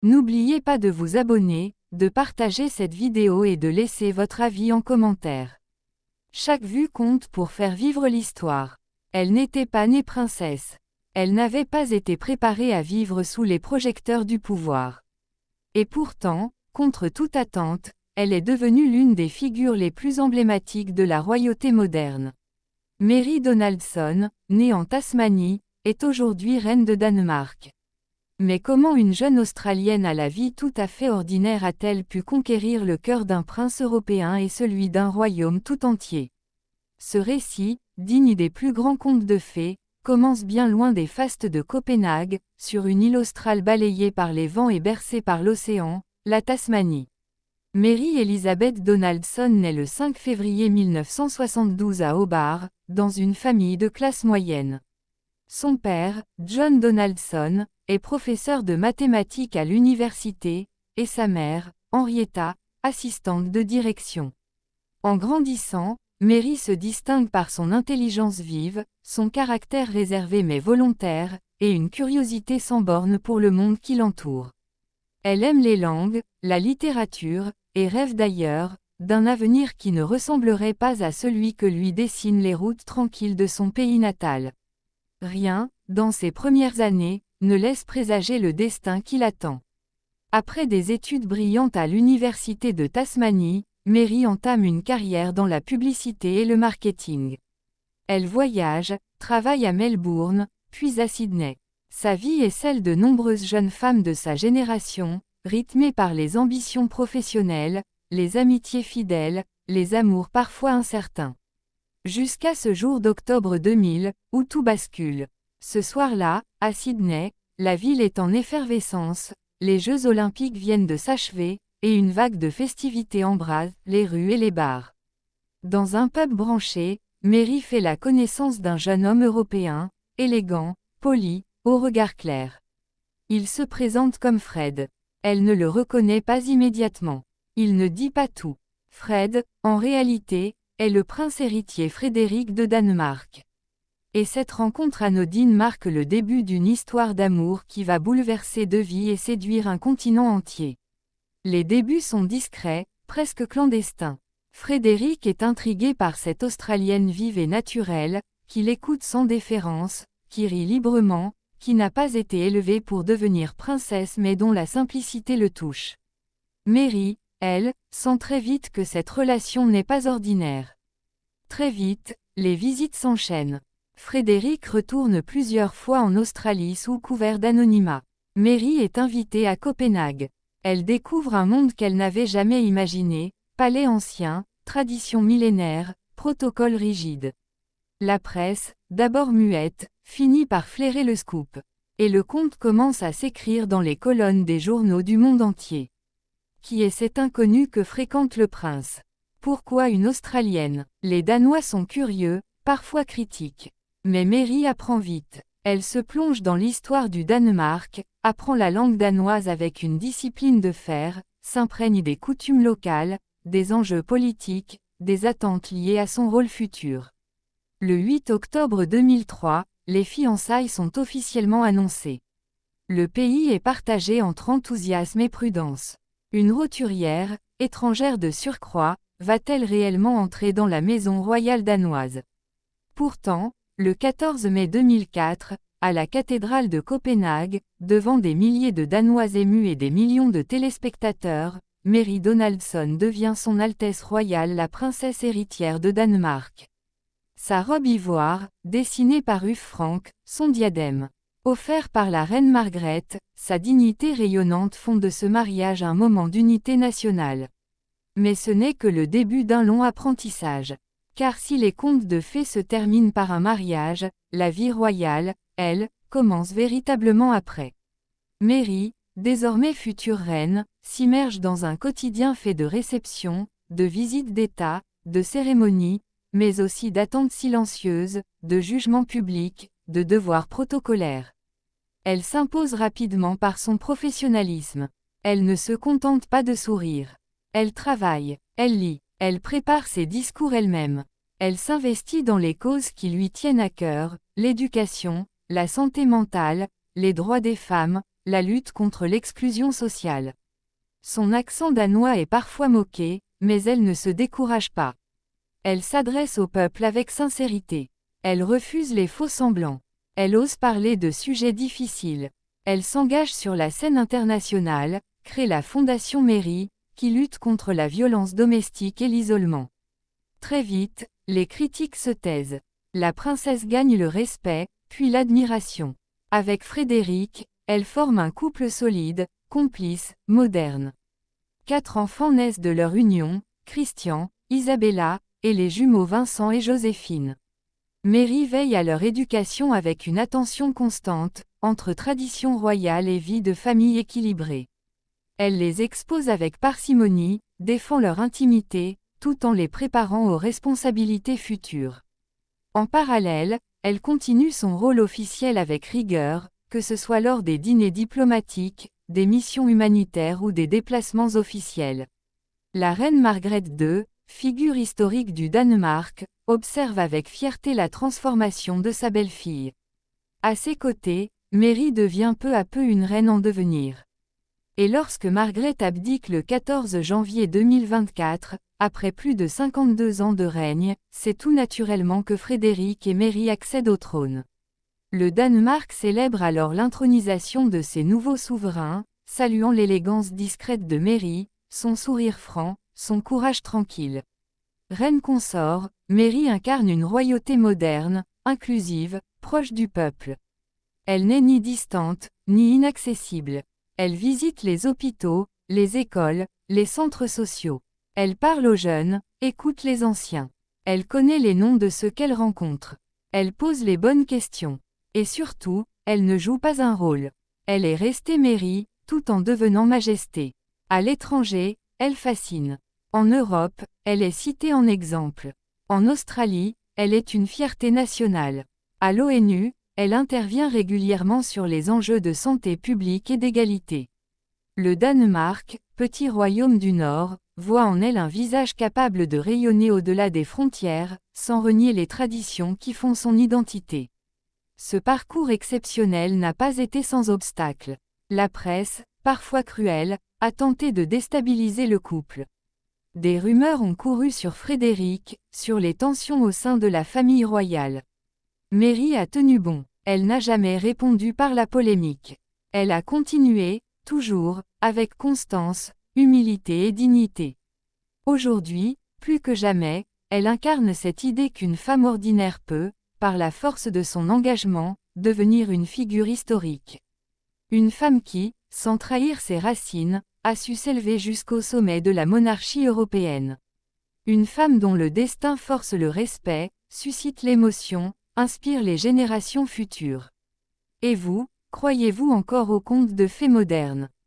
N'oubliez pas de vous abonner, de partager cette vidéo et de laisser votre avis en commentaire. Chaque vue compte pour faire vivre l'histoire. Elle n'était pas née princesse. Elle n'avait pas été préparée à vivre sous les projecteurs du pouvoir. Et pourtant, contre toute attente, elle est devenue l'une des figures les plus emblématiques de la royauté moderne. Mary Donaldson, née en Tasmanie, est aujourd'hui reine de Danemark. Mais comment une jeune Australienne à la vie tout à fait ordinaire a-t-elle pu conquérir le cœur d'un prince européen et celui d'un royaume tout entier? Ce récit, digne des plus grands contes de fées, commence bien loin des fastes de Copenhague, sur une île australe balayée par les vents et bercée par l'océan, la Tasmanie. Mary Elizabeth Donaldson naît le 5 février 1972 à Hobart, dans une famille de classe moyenne. Son père, John Donaldson, est professeur de mathématiques à l'université, et sa mère, Henrietta, assistante de direction. En grandissant, Mary se distingue par son intelligence vive, son caractère réservé mais volontaire, et une curiosité sans bornes pour le monde qui l'entoure. Elle aime les langues, la littérature, et rêve d'ailleurs, d'un avenir qui ne ressemblerait pas à celui que lui dessinent les routes tranquilles de son pays natal. Rien, dans ses premières années, ne laisse présager le destin qui l'attend. Après des études brillantes à l'université de Tasmanie, Mary entame une carrière dans la publicité et le marketing. Elle voyage, travaille à Melbourne, puis à Sydney. Sa vie est celle de nombreuses jeunes femmes de sa génération, rythmée par les ambitions professionnelles, les amitiés fidèles, les amours parfois incertains. Jusqu'à ce jour d'octobre 2000, où tout bascule. Ce soir-là, à Sydney, la ville est en effervescence, les Jeux Olympiques viennent de s'achever, et une vague de festivités embrase les rues et les bars. Dans un pub branché, Mary fait la connaissance d'un jeune homme européen, élégant, poli, au regard clair. Il se présente comme Fred. Elle ne le reconnaît pas immédiatement. Il ne dit pas tout. Fred, en réalité, est le prince héritier Frédéric de Danemark. Et cette rencontre anodine marque le début d'une histoire d'amour qui va bouleverser deux vies et séduire un continent entier. Les débuts sont discrets, presque clandestins. Frédéric est intrigué par cette Australienne vive et naturelle, qui l'écoute sans déférence, qui rit librement, qui n'a pas été élevée pour devenir princesse mais dont la simplicité le touche. Mary, elle, sent très vite que cette relation n'est pas ordinaire. Très vite, les visites s'enchaînent. Frédéric retourne plusieurs fois en Australie sous couvert d'anonymat. Mary est invitée à Copenhague. Elle découvre un monde qu'elle n'avait jamais imaginé, palais ancien, traditions millénaires, protocoles rigides. La presse, d'abord muette, finit par flairer le scoop. Et le conte commence à s'écrire dans les colonnes des journaux du monde entier. Qui est cet inconnu que fréquente le prince? Pourquoi une Australienne? Les Danois sont curieux, parfois critiques. Mais Mary apprend vite. Elle se plonge dans l'histoire du Danemark, apprend la langue danoise avec une discipline de fer, s'imprègne des coutumes locales, des enjeux politiques, des attentes liées à son rôle futur. Le 8 octobre 2003, les fiançailles sont officiellement annoncées. Le pays est partagé entre enthousiasme et prudence. Une roturière, étrangère de surcroît, va-t-elle réellement entrer dans la maison royale danoise? Pourtant, le 14 mai 2004, à la cathédrale de Copenhague, devant des milliers de Danois émus et des millions de téléspectateurs, Mary Donaldson devient Son Altesse royale la princesse héritière de Danemark. Sa robe ivoire, dessinée par Hugues Frank, son diadème, offert par la reine Margaret, sa dignité rayonnante font de ce mariage un moment d'unité nationale. Mais ce n'est que le début d'un long apprentissage. Car si les contes de fées se terminent par un mariage, la vie royale, elle, commence véritablement après. Mary, désormais future reine, s'immerge dans un quotidien fait de réceptions, de visites d'État, de cérémonies, mais aussi d'attentes silencieuses, de jugements publics, de devoirs protocolaires. Elle s'impose rapidement par son professionnalisme. Elle ne se contente pas de sourire. Elle travaille, elle lit, elle prépare ses discours elle-même. Elle s'investit dans les causes qui lui tiennent à cœur, l'éducation, la santé mentale, les droits des femmes, la lutte contre l'exclusion sociale. Son accent danois est parfois moqué, mais elle ne se décourage pas. Elle s'adresse au peuple avec sincérité. Elle refuse les faux-semblants. Elle ose parler de sujets difficiles. Elle s'engage sur la scène internationale, crée la Fondation Mary, qui lutte contre la violence domestique et l'isolement. Très vite, les critiques se taisent. La princesse gagne le respect, puis l'admiration. Avec Frédéric, elle forme un couple solide, complice, moderne. 4 enfants naissent de leur union, Christian, Isabella, et les jumeaux Vincent et Joséphine. Mary veille à leur éducation avec une attention constante, entre tradition royale et vie de famille équilibrée. Elle les expose avec parcimonie, défend leur intimité, tout en les préparant aux responsabilités futures. En parallèle, elle continue son rôle officiel avec rigueur, que ce soit lors des dîners diplomatiques, des missions humanitaires ou des déplacements officiels. La reine Margrethe II, figure historique du Danemark, observe avec fierté la transformation de sa belle-fille. À ses côtés, Mary devient peu à peu une reine en devenir. Et lorsque Margrethe abdique le 14 janvier 2024, après plus de 52 ans de règne, c'est tout naturellement que Frédéric et Mary accèdent au trône. Le Danemark célèbre alors l'intronisation de ses nouveaux souverains, saluant l'élégance discrète de Mary, son sourire franc, son courage tranquille. Reine consort, Mary incarne une royauté moderne, inclusive, proche du peuple. Elle n'est ni distante, ni inaccessible. Elle visite les hôpitaux, les écoles, les centres sociaux. Elle parle aux jeunes, écoute les anciens. Elle connaît les noms de ceux qu'elle rencontre. Elle pose les bonnes questions. Et surtout, elle ne joue pas un rôle. Elle est restée Mary, tout en devenant majesté. À l'étranger, elle fascine. En Europe, elle est citée en exemple. En Australie, elle est une fierté nationale. À l'ONU, elle intervient régulièrement sur les enjeux de santé publique et d'égalité. Le Danemark, petit royaume du Nord, voit en elle un visage capable de rayonner au-delà des frontières, sans renier les traditions qui font son identité. Ce parcours exceptionnel n'a pas été sans obstacle. La presse, parfois cruelle, a tenté de déstabiliser le couple. Des rumeurs ont couru sur Frédéric, sur les tensions au sein de la famille royale. Mary a tenu bon. Elle n'a jamais répondu par la polémique. Elle a continué, toujours, avec constance, humilité et dignité. Aujourd'hui, plus que jamais, elle incarne cette idée qu'une femme ordinaire peut, par la force de son engagement, devenir une figure historique. Une femme qui, sans trahir ses racines, a su s'élever jusqu'au sommet de la monarchie européenne. Une femme dont le destin force le respect, suscite l'émotion, inspire les générations futures. Et vous, croyez-vous encore aux contes de fées modernes ?